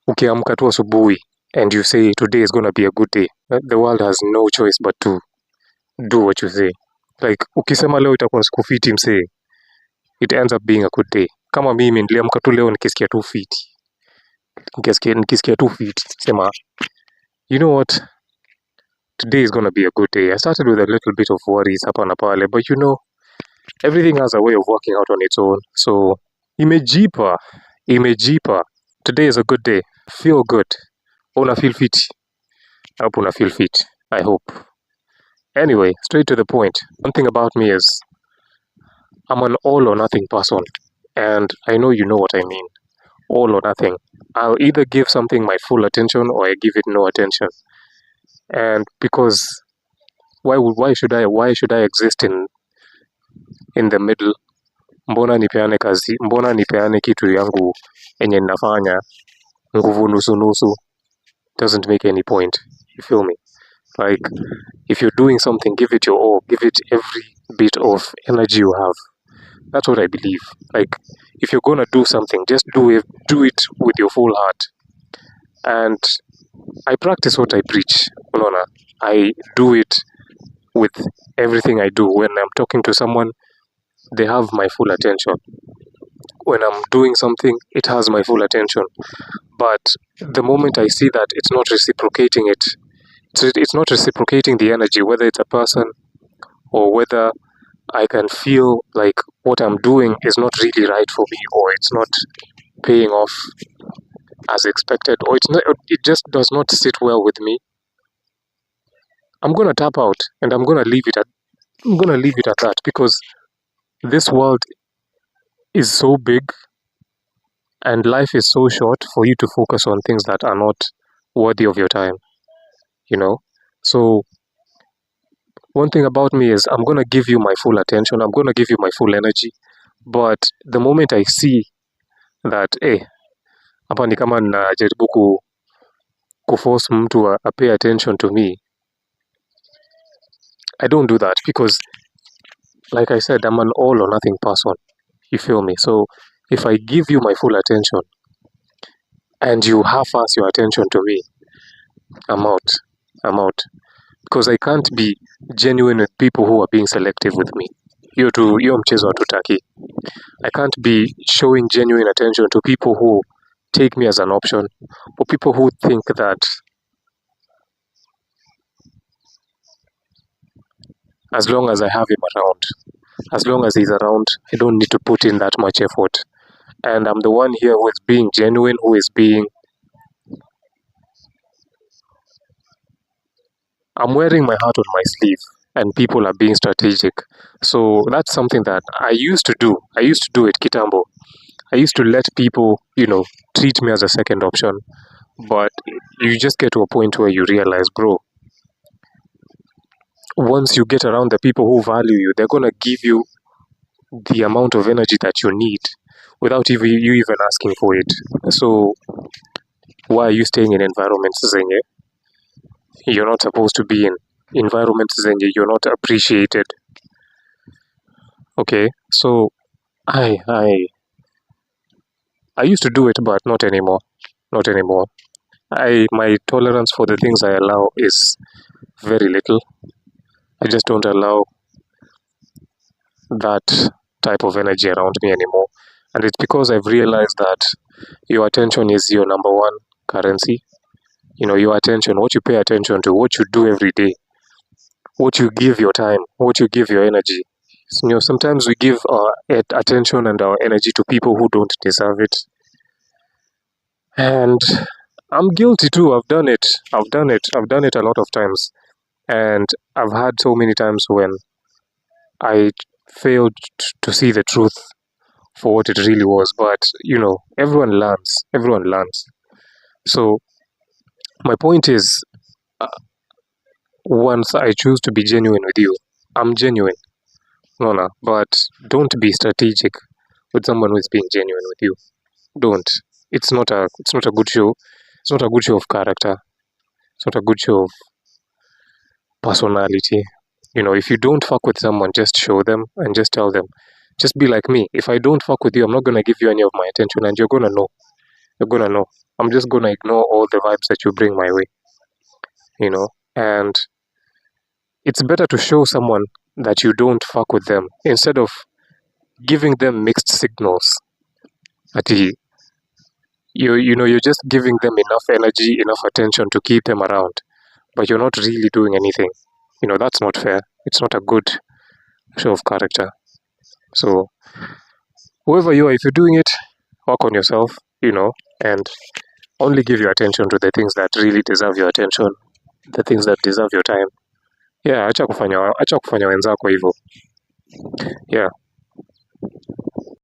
ukiamka tu asubuhi and you say today is gonna be a good day, the world has no choice but to do what you say. Like ukisema leo itakuwa siku fiti msee, it ends up being a good day. Kama mimi niliamka tu leo nikisikia tu fiti, nikisikia tu fiti, sema you know what, today is gonna be a good day. I started with a little bit of worries hapa na pale, but you know everything has a way of working out on its own. So imejipa. Today is a good day. Feel good. Una feel fit. Hapo una feel fit. I hope. Anyway, straight to the point. One thing about me is I'm an all or nothing person. And I know you know what I mean. All or nothing. I'll either give something my full attention or I give it no attention. And because why should I exist in the middle? Mbona nipeane kitu yangu enye ninafanya nguvu nusu? Doesn't make any point. You feel me? Like, if you're doing something, give it your all. Give it every bit of energy you have. That's what I believe. Like, if you're gonna do something, just do it with your full heart. And I practice what I preach. Unaona, I do it with everything I do. When I'm talking to someone, they have my full attention. When I'm doing something, it has my full attention. But the moment I see that it's not reciprocating it's not reciprocating the energy, whether it's a person or whether I can feel like what I'm doing is not really right for me, or it's not paying off as expected, or it just does not sit well with me, I'm gonna tap out and I'm gonna leave it at that, because this world is so big and life is so short for you to focus on things that are not worthy of your time, you know. So one thing about me is I'm gonna give you my full attention, I'm gonna give you my full energy, but the moment I see that hapa ni kama najaribu kuforce mtu a pay attention to me, I don't do that, because like I said, I'm an all or nothing person. You feel me? So if I give you my full attention and you half-ass your attention to me, I'm out. Because I can't be genuine with people who are being selective with me. Hiyo mchezo hatutaki. I can't be showing genuine attention to people who take me as an option, or people who think that as long as I have him around, as long as he's around, I don't need to put in that much effort. And I'm the one here who is being genuine, I'm wearing my heart on my sleeve, and people are being strategic. So that's something that I used to do. I used to do it kitambo. I used to let people, treat me as a second option. But you just get to a point where you realize, bro, once you get around the people who value you, they're gonna give you the amount of energy that you need without you even asking for it. So why are you staying in environments zenye you're not supposed to be in? Environments zenye you're not appreciated. Okay, so I used to do it, but not anymore. My tolerance for the things I allow is very little. I just don't allow that type of energy around me anymore. And it's because I've realized that your attention is your number one currency. Your attention, what you pay attention to, what you do every day, what you give your time, what you give your energy. Sometimes we give our attention and our energy to people who don't deserve it. And I'm guilty too. I've done it a lot of times. And I've had so many times when I failed to see the truth for what it really was. But, everyone learns. So my point is, once I choose to be genuine with you, I'm genuine. No, but don't be strategic with someone who is being genuine with you. Don't. It's not a good show. It's not a good show of character. It's not a good show of personality. If you don't fuck with someone, just show them and just tell them. Just be like me. If I don't fuck with you, I'm not gonna give you any of my attention, and you're gonna know. you're gonna know. I'm just gonna ignore all the vibes that you bring my way, and it's better to show someone that you don't fuck with them instead of giving them mixed signals. Ati, you're just giving them enough energy, enough attention to keep them around, but you're not really doing anything. That's not fair. It's not a good show of character. So whoever you are, if you're doing it, work on yourself, and only give your attention to the things that really deserve your attention, the things that deserve your time. Yeah, acha kufanya wenzako hivyo. Yeah.